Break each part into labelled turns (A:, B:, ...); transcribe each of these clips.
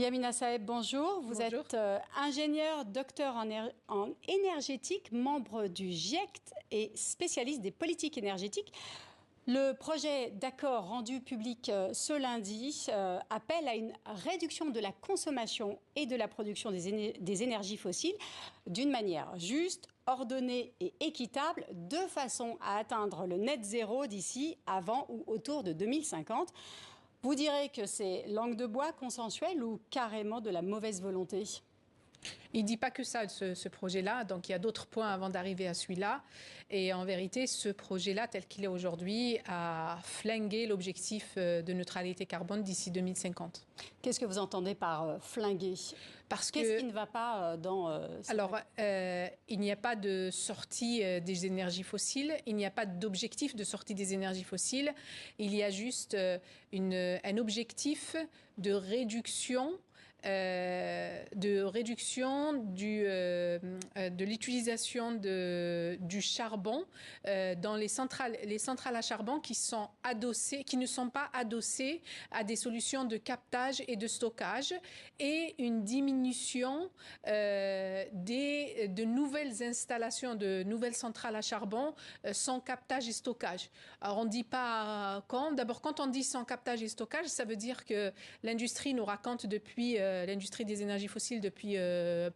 A: Yamina Saeb, bonjour. Vous êtes ingénieur, docteur en énergétique, membre du GIEC et spécialiste des politiques énergétiques. Le projet d'accord rendu public ce lundi appelle à une réduction de la consommation et de la production des énergies fossiles d'une manière juste, ordonnée et équitable, de façon à atteindre le net zéro d'ici avant ou autour de 2050. Vous direz que c'est langue de bois, consensuelle ou carrément de la mauvaise volonté ?
B: Il ne dit pas que ça, ce projet-là. Donc, il y a d'autres points avant d'arriver à celui-là. Et en vérité, ce projet-là, tel qu'il est aujourd'hui, a flingué l'objectif de neutralité carbone d'ici 2050.
A: Qu'est-ce que vous entendez par flinguer ? Qu'est-ce qui ne va pas dans...
B: Alors, il n'y a pas de sortie des énergies fossiles. Il n'y a pas d'objectif de sortie des énergies fossiles. Il y a juste un objectif de réduction de l'utilisation du charbon dans les centrales à charbon qui ne sont pas adossées à des solutions de captage et de stockage, et une diminution de nouvelles installations, de nouvelles centrales à charbon sans captage et stockage. Alors on ne dit pas quand. D'abord, quand on dit sans captage et stockage, ça veut dire que l'industrie nous raconte depuis l'industrie des énergies fossiles depuis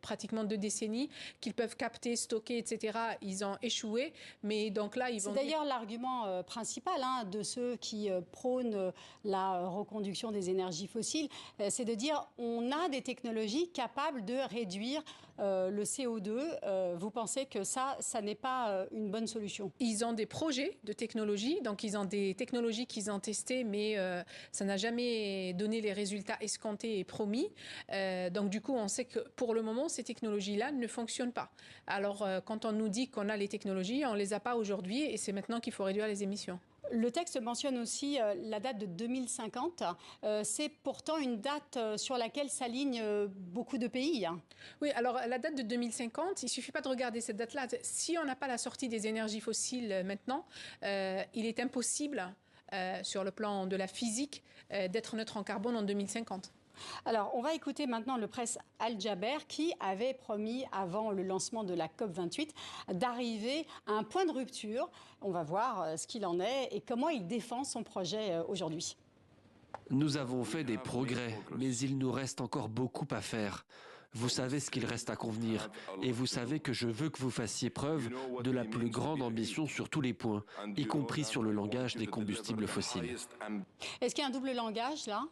B: pratiquement 2 décennies qu'ils peuvent capter, stocker, etc. Ils ont échoué, mais donc là,
A: C'est d'ailleurs l'argument principal de ceux qui prônent la reconduction des énergies fossiles, c'est de dire on a des technologies capables de réduire le CO2. Vous pensez que ça n'est pas une bonne solution ?
B: Ils ont des projets de technologie, donc ils ont des technologies qu'ils ont testées, mais ça n'a jamais donné les résultats escomptés et promis. Donc du coup, on sait que pour le moment, ces technologies-là ne fonctionnent pas. Alors quand on nous dit qu'on a les technologies, on ne les a pas aujourd'hui, et c'est maintenant qu'il faut réduire les émissions.
A: Le texte mentionne aussi la date de 2050. C'est pourtant une date sur laquelle s'alignent beaucoup de pays.
B: Oui, alors la date de 2050, il ne suffit pas de regarder cette date-là. Si on n'a pas la sortie des énergies fossiles maintenant, il est impossible, sur le plan de la physique, d'être neutre en carbone en 2050.
A: Alors, on va écouter maintenant le prince Al-Jaber qui avait promis, avant le lancement de la COP28, d'arriver à un point de rupture. On va voir ce qu'il en est et comment il défend son projet aujourd'hui.
C: Nous avons fait des progrès, mais il nous reste encore beaucoup à faire. Vous savez ce qu'il reste à convenir, et vous savez que je veux que vous fassiez preuve de la plus grande ambition sur tous les points, y compris sur le langage des combustibles fossiles.
A: Est-ce qu'il y a un double langage, là ?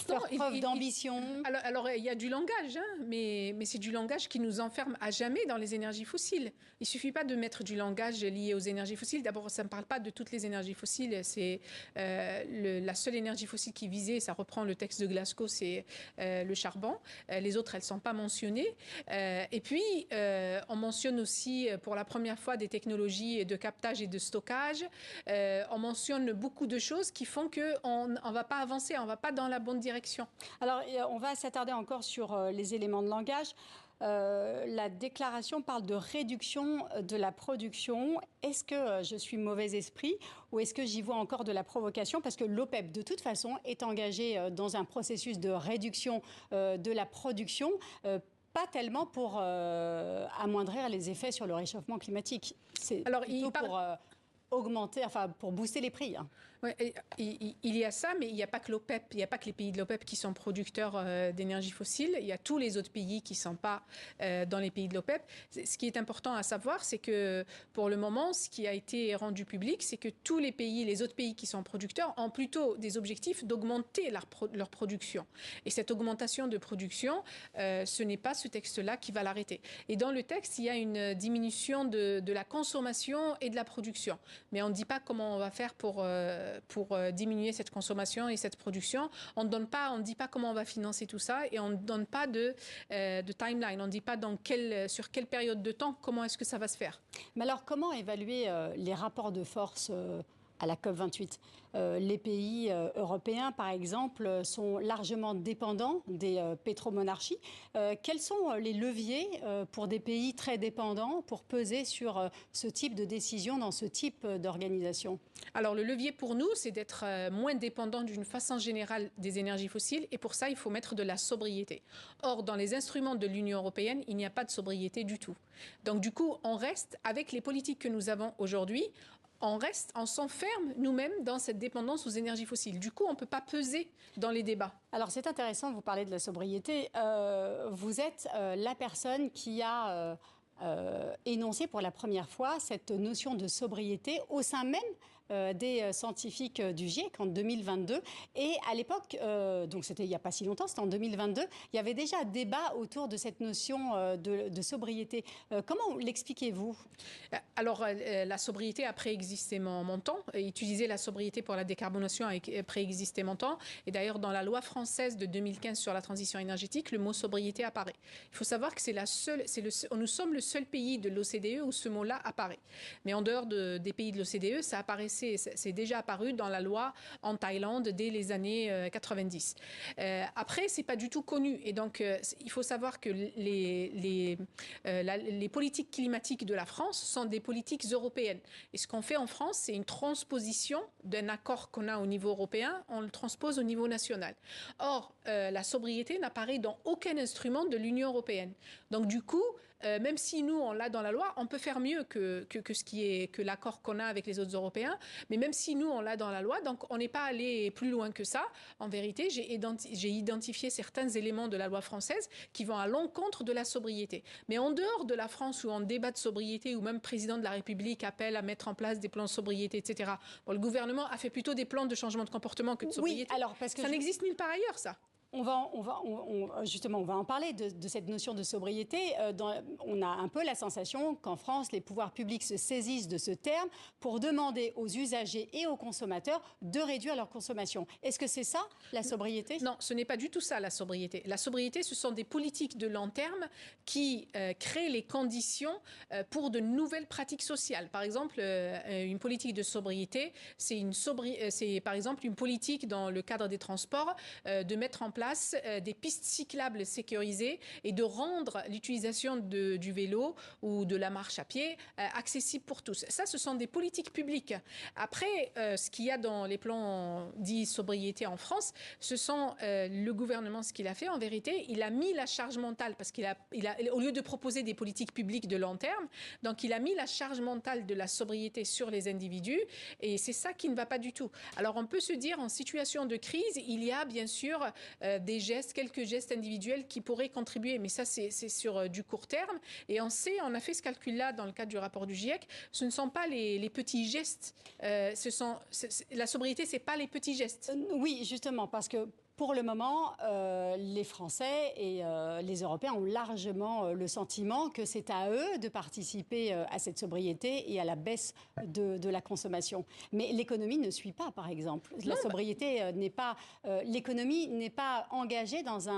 A: Faire preuve d'ambition.
B: Alors, il y a du langage, mais c'est du langage qui nous enferme à jamais dans les énergies fossiles. Il ne suffit pas de mettre du langage lié aux énergies fossiles. D'abord, ça ne parle pas de toutes les énergies fossiles. C'est la seule énergie fossile qui est visée, ça reprend le texte de Glasgow, c'est le charbon. Les autres, elles ne sont pas mentionnées. Et puis, on mentionne aussi pour la première fois des technologies de captage et de stockage. On mentionne beaucoup de choses qui font qu'on ne va pas avancer, on ne va pas dans la bonne direction.
A: Alors, on va s'attarder encore sur les éléments de langage. La déclaration parle de réduction de la production. Est-ce que je suis mauvais esprit ou est-ce que j'y vois encore de la provocation ? Parce que l'OPEP, de toute façon, est engagé dans un processus de réduction de la production. Pas tellement pour amoindrir les effets sur le réchauffement climatique. C'est plutôt pour augmenter, enfin pour booster les prix.
B: Oui, il y a ça, mais il n'y a pas que l'OPEP, il n'y a pas que les pays de l'OPEP qui sont producteurs d'énergie fossile, il y a tous les autres pays qui ne sont pas dans les pays de l'OPEP. Ce qui est important à savoir, c'est que pour le moment, ce qui a été rendu public, c'est que tous les pays, les autres pays qui sont producteurs, ont plutôt des objectifs d'augmenter leur production. Et cette augmentation de production, ce n'est pas ce texte-là qui va l'arrêter. Et dans le texte, il y a une diminution de la consommation et de la production. Mais on ne dit pas comment on va faire pour diminuer cette consommation et cette production. On ne dit pas comment on va financer tout ça, et on ne donne pas de timeline. On ne dit pas sur quelle période de temps, comment est-ce que ça va se faire.
A: Mais alors, comment évaluer les rapports de force à la COP28. Les pays européens, par exemple, sont largement dépendants des pétromonarchies. Quels sont les leviers pour des pays très dépendants pour peser sur ce type de décision dans ce type d'organisation?
B: Alors le levier pour nous, c'est d'être moins dépendant d'une façon générale des énergies fossiles et pour ça, il faut mettre de la sobriété. Or, dans les instruments de l'Union européenne, il n'y a pas de sobriété du tout. Donc du coup, on reste avec les politiques que nous avons aujourd'hui, on s'enferme nous-mêmes dans cette dépendance aux énergies fossiles. Du coup, on ne peut pas peser dans les débats.
A: Alors c'est intéressant, vous parlez de la sobriété. Vous êtes la personne qui a énoncé pour la première fois cette notion de sobriété au sein même des scientifiques du GIEC en 2022. Et à l'époque, donc c'était il n'y a pas si longtemps, c'était en 2022, il y avait déjà débat autour de cette notion de sobriété. Comment l'expliquez-vous?
B: Alors, la sobriété a préexisté mon temps. Utiliser la sobriété pour la décarbonation a préexisté mon temps. Et d'ailleurs, dans la loi française de 2015 sur la transition énergétique, le mot sobriété apparaît. Il faut savoir que nous sommes le seul pays de l'OCDE où ce mot-là apparaît. Mais en dehors des pays de l'OCDE, c'est déjà apparu dans la loi en Thaïlande dès les années 90. Après, c'est pas du tout connu. Et donc, il faut savoir que les politiques climatiques de la France sont des politiques européennes. Et ce qu'on fait en France, c'est une transposition d'un accord qu'on a au niveau européen, on le transpose au niveau national. Or, la sobriété n'apparaît dans aucun instrument de l'Union européenne. Donc, du coup, même si nous, on l'a dans la loi, on peut faire mieux que l'accord qu'on a avec les autres Européens. Mais même si nous, on l'a dans la loi, donc on n'est pas allé plus loin que ça. En vérité, j'ai identifié certains éléments de la loi française qui vont à l'encontre de la sobriété. Mais en dehors de la France, où on débat de sobriété, où même le président de la République appelle à mettre en place des plans de sobriété, etc., bon, le gouvernement a fait plutôt des plans de changement de comportement que de sobriété.
A: Oui, alors parce que
B: ça n'existe nulle part ailleurs, ça.
A: Justement, on va en parler de cette notion de sobriété. On a un peu la sensation qu'en France, les pouvoirs publics se saisissent de ce terme pour demander aux usagers et aux consommateurs de réduire leur consommation. Est-ce que c'est ça, la sobriété?
B: Non, ce n'est pas du tout ça, la sobriété. La sobriété, ce sont des politiques de long terme qui créent les conditions pour de nouvelles pratiques sociales. Par exemple, une politique de sobriété, c'est par exemple une politique dans le cadre des transports de mettre en place des pistes cyclables sécurisées et de rendre l'utilisation du vélo ou de la marche à pied accessible pour tous. Ça, ce sont des politiques publiques. Après, ce qu'il y a dans les plans dits sobriété en France, ce sont le gouvernement, ce qu'il a fait en vérité, il a mis la charge mentale, parce au lieu de proposer des politiques publiques de long terme, donc il a mis la charge mentale de la sobriété sur les individus, et c'est ça qui ne va pas du tout. Alors on peut se dire, en situation de crise, il y a bien sûr quelques gestes individuels qui pourraient contribuer, mais ça c'est sur du court terme. Et on a fait ce calcul-là dans le cadre du rapport du GIEC. Ce ne sont pas les petits gestes. La sobriété, c'est pas les petits gestes.
A: Oui, justement, parce que pour le moment, les Français et les Européens ont largement le sentiment que c'est à eux de participer à cette sobriété et à la baisse de la consommation. Mais l'économie ne suit pas, par exemple. La sobriété l'économie n'est pas engagée dans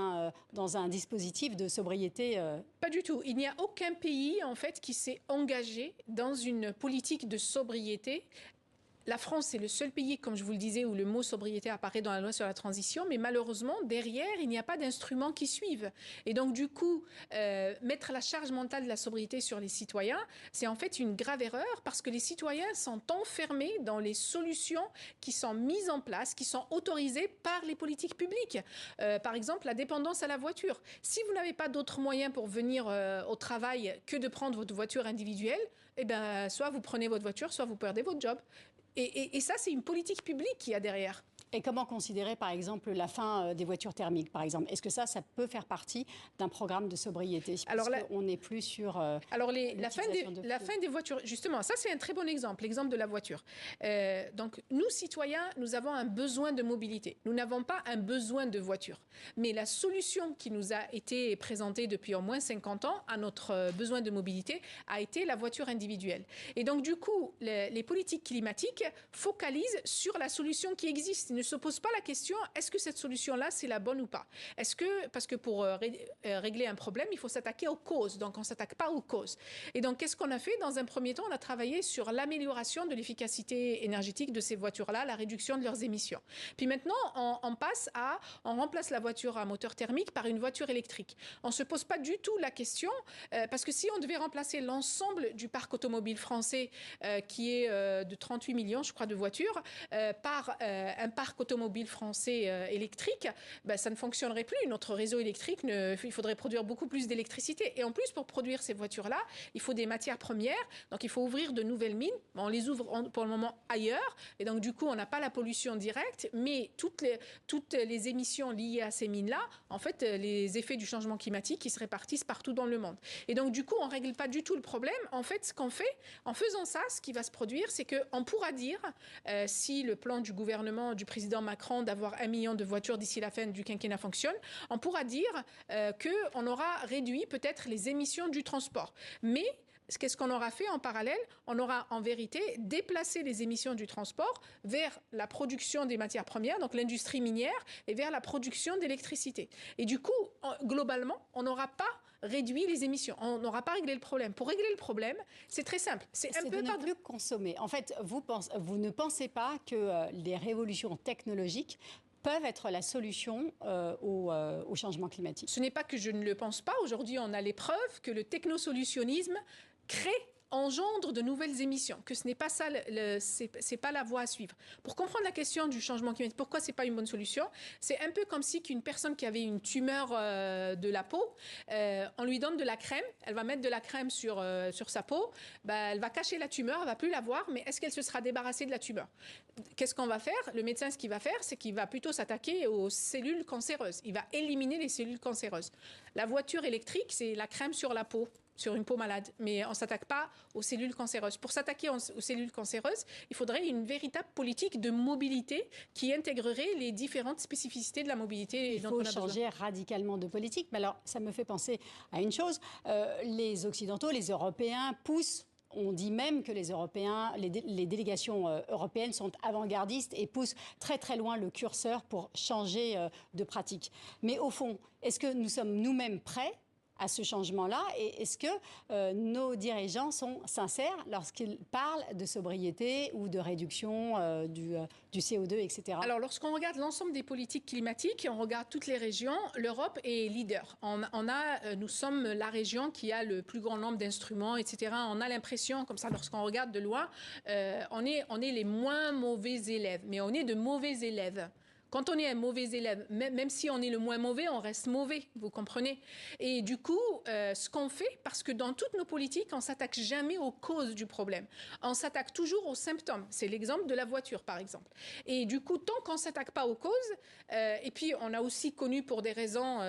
A: un dispositif de sobriété.
B: Pas du tout. Il n'y a aucun pays, en fait, qui s'est engagé dans une politique de sobriété. La France est le seul pays, comme je vous le disais, où le mot sobriété apparaît dans la loi sur la transition, mais malheureusement, derrière, il n'y a pas d'instruments qui suivent. Et donc, du coup, mettre la charge mentale de la sobriété sur les citoyens, c'est en fait une grave erreur, parce que les citoyens sont enfermés dans les solutions qui sont mises en place, qui sont autorisées par les politiques publiques. Par exemple, la dépendance à la voiture. Si vous n'avez pas d'autres moyens pour venir au travail que de prendre votre voiture individuelle, eh ben, soit vous prenez votre voiture, soit vous perdez votre job. Et ça, c'est une politique publique qu'il y a derrière.
A: Et comment considérer, par exemple, la fin des voitures thermiques, par exemple? Est-ce que ça peut faire partie d'un programme de sobriété?
B: Alors là,
A: on n'est plus sur
B: la fin des voitures, justement, ça c'est un très bon exemple, l'exemple de la voiture. Donc, nous, citoyens, nous avons un besoin de mobilité. Nous n'avons pas un besoin de voiture. Mais la solution qui nous a été présentée depuis au moins 50 ans à notre besoin de mobilité a été la voiture individuelle. Et donc, du coup, les politiques climatiques focalisent sur la solution qui existe. ne se pose pas la question, est-ce que cette solution-là, c'est la bonne ou pas? Parce que pour régler un problème, il faut s'attaquer aux causes. Donc, on ne s'attaque pas aux causes. Et donc, qu'est-ce qu'on a fait? Dans un premier temps, on a travaillé sur l'amélioration de l'efficacité énergétique de ces voitures-là, la réduction de leurs émissions. Puis maintenant, on remplace la voiture à moteur thermique par une voiture électrique. On ne se pose pas du tout la question, parce que si on devait remplacer l'ensemble du parc automobile français, qui est de 38 millions, je crois, de voitures, par un parc automobile français électrique, ça ne fonctionnerait plus. Notre réseau électrique, il faudrait produire beaucoup plus d'électricité. Et en plus, pour produire ces voitures-là, il faut des matières premières. Donc, il faut ouvrir de nouvelles mines. On les ouvre pour le moment ailleurs. Et donc, du coup, on n'a pas la pollution directe. Mais toutes les émissions liées à ces mines-là, en fait, les effets du changement climatique, ils se répartissent partout dans le monde. Et donc, du coup, on ne règle pas du tout le problème. En fait, ce qu'on fait, en faisant ça, ce qui va se produire, c'est qu'on pourra dire, si le plan du gouvernement du président Macron d'avoir 1 million de voitures d'ici la fin du quinquennat fonctionne, on pourra dire qu'on aura réduit peut-être les émissions du transport. Mais qu'est-ce qu'on aura fait en parallèle? On aura en vérité déplacé les émissions du transport vers la production des matières premières, donc l'industrie minière, et vers la production d'électricité. Et du coup, globalement, on n'aura pas réduit les émissions. On n'aura pas réglé le problème. Pour régler le problème, c'est très simple.
A: C'est de ne plus consommer. En fait, vous ne pensez pas que les révolutions technologiques peuvent être la solution au changement climatique?
B: Ce n'est pas que je ne le pense pas. Aujourd'hui, on a les preuves que le technosolutionnisme engendre de nouvelles émissions, que ce n'est pas ça, c'est pas la voie à suivre. Pour comprendre la question du changement climatique, pourquoi c'est pas une bonne solution, c'est un peu comme si qu'une personne qui avait une tumeur de la peau, on lui donne de la crème, elle va mettre de la crème sur sa peau, elle va cacher la tumeur, elle va plus la voir, mais est-ce qu'elle se sera débarrassée de la tumeur? Qu'est-ce qu'on va faire? Le médecin, ce qu'il va faire, c'est qu'il va plutôt s'attaquer aux cellules cancéreuses. Il va éliminer les cellules cancéreuses. La voiture électrique, c'est la crème sur la peau, sur une peau malade, mais on ne s'attaque pas aux cellules cancéreuses. Pour s'attaquer aux cellules cancéreuses, il faudrait une véritable politique de mobilité qui intégrerait les différentes spécificités de la mobilité.
A: Il faut changer radicalement de politique. Mais alors, ça me fait penser à une chose. Les Occidentaux, les Européens poussent. On dit même que les Européens, les délégations européennes sont avant-gardistes et poussent très très loin le curseur pour changer de pratique. Mais au fond, est-ce que nous sommes nous-mêmes prêts à ce changement-là? Et est-ce que nos dirigeants sont sincères lorsqu'ils parlent de sobriété ou de réduction du CO2, etc.?
B: Alors, lorsqu'on regarde l'ensemble des politiques climatiques, on regarde toutes les régions, l'Europe est leader. Nous sommes la région qui a le plus grand nombre d'instruments, etc. On a l'impression, comme ça, lorsqu'on regarde de loin, on est les moins mauvais élèves, mais on est de mauvais élèves. Quand on est un mauvais élève, même si on est le moins mauvais, on reste mauvais, vous comprenez? Et du coup, ce qu'on fait, parce que dans toutes nos politiques, on ne s'attaque jamais aux causes du problème. On s'attaque toujours aux symptômes. C'est l'exemple de la voiture, par exemple. Et du coup, tant qu'on ne s'attaque pas aux causes, et puis on a aussi connu pour des raisons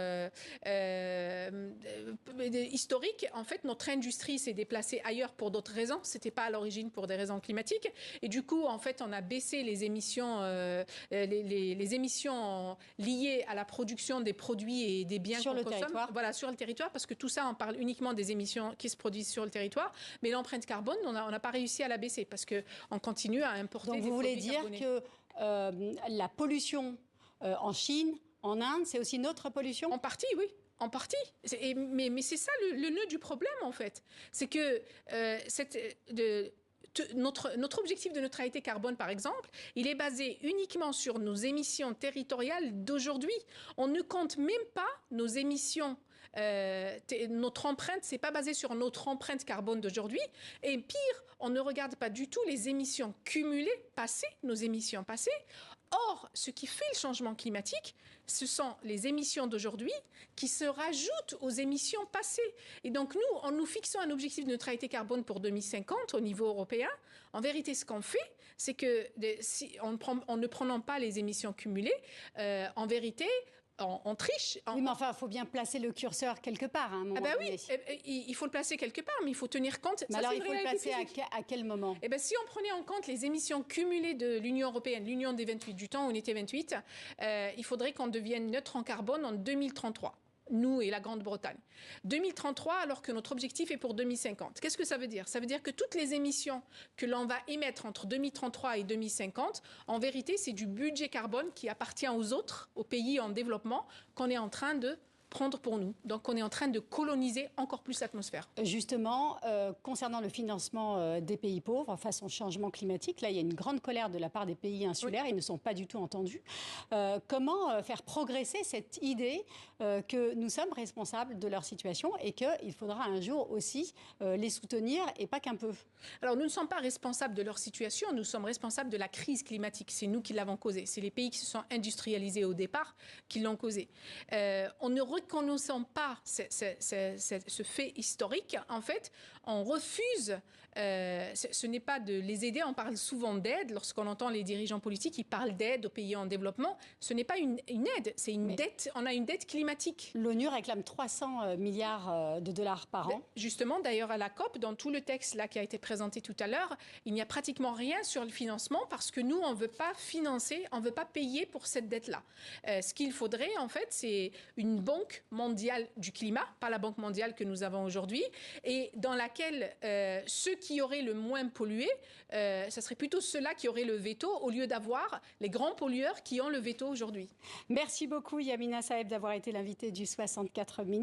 B: historiques, en fait, notre industrie s'est déplacée ailleurs pour d'autres raisons. Ce n'était pas à l'origine pour des raisons climatiques. Et du coup, en fait, on a baissé les émissions, les émissions liées à la production des produits et des biens
A: qu'on consomme,
B: voilà, sur le territoire, parce que tout ça, on parle uniquement des émissions qui se produisent sur le territoire, mais l'empreinte carbone, on n'a pas réussi à la baisser parce qu'on continue à importer des produits carbonés.
A: Donc vous voulez dire que la pollution en Chine, en Inde, c'est aussi notre pollution?
B: En partie, oui. En partie. Mais c'est ça le nœud du problème, en fait. C'est que notre objectif de neutralité carbone, par exemple, il est basé uniquement sur nos émissions territoriales d'aujourd'hui. On ne compte même pas nos émissions. Notre empreinte, c'est pas basé sur notre empreinte carbone d'aujourd'hui. Et pire, on ne regarde pas du tout les émissions cumulées passées, nos émissions passées. Or, ce qui fait le changement climatique, ce sont les émissions d'aujourd'hui qui se rajoutent aux émissions passées. Et donc, nous, en nous fixant un objectif de neutralité carbone pour 2050 au niveau européen, en vérité, ce qu'on fait, c'est que en ne prenant pas les émissions cumulées, en vérité, on triche.
A: Oui, mais enfin, il faut bien placer le curseur quelque part. Hein,
B: oui, il faut le placer quelque part, mais il faut tenir compte.
A: Mais alors, il faut le placer à quel moment?
B: Si on prenait en compte les émissions cumulées de l'Union européenne, l'Union des 28, du temps où on était 28, il faudrait qu'on devienne neutre en carbone en 2033. nous et la Grande-Bretagne. 2033, alors que notre objectif est pour 2050. Qu'est-ce que ça veut dire? Ça veut dire que toutes les émissions que l'on va émettre entre 2033 et 2050, en vérité, c'est du budget carbone qui appartient aux autres, aux pays en développement, qu'on est en train de prendre pour nous. Donc, on est en train de coloniser encore plus l'atmosphère.
A: Justement, concernant le financement des pays pauvres face au changement climatique, là, il y a une grande colère de la part des pays insulaires. Ils ne sont pas du tout entendus. Comment faire progresser cette idée que nous sommes responsables de leur situation et qu'il faudra un jour aussi les soutenir et pas qu'un peu?
B: Alors, nous ne sommes pas responsables de leur situation. Nous sommes responsables de la crise climatique. C'est nous qui l'avons causée. C'est les pays qui se sont industrialisés au départ qui l'ont causée. On ne reconnaissant pas ce fait historique, en fait, on refuse, ce n'est pas de les aider, on parle souvent d'aide, lorsqu'on entend les dirigeants politiques, ils parlent d'aide aux pays en développement, ce n'est pas une aide, c'est une dette, on a une dette climatique.
A: L'ONU réclame 300 milliards de dollars par an.
B: Justement, d'ailleurs, à la COP, dans tout le texte là qui a été présenté tout à l'heure, il n'y a pratiquement rien sur le financement parce que nous, on ne veut pas financer, on ne veut pas payer pour cette dette-là. Ce qu'il faudrait, en fait, c'est une banque mondiale du climat, pas la banque mondiale que nous avons aujourd'hui, et dans laquelle ceux qui auraient le moins pollué, ça serait plutôt ceux-là qui auraient le veto au lieu d'avoir les grands pollueurs qui ont le veto aujourd'hui.
A: Merci beaucoup Yamina Saeb d'avoir été l'invitée du 64 minutes.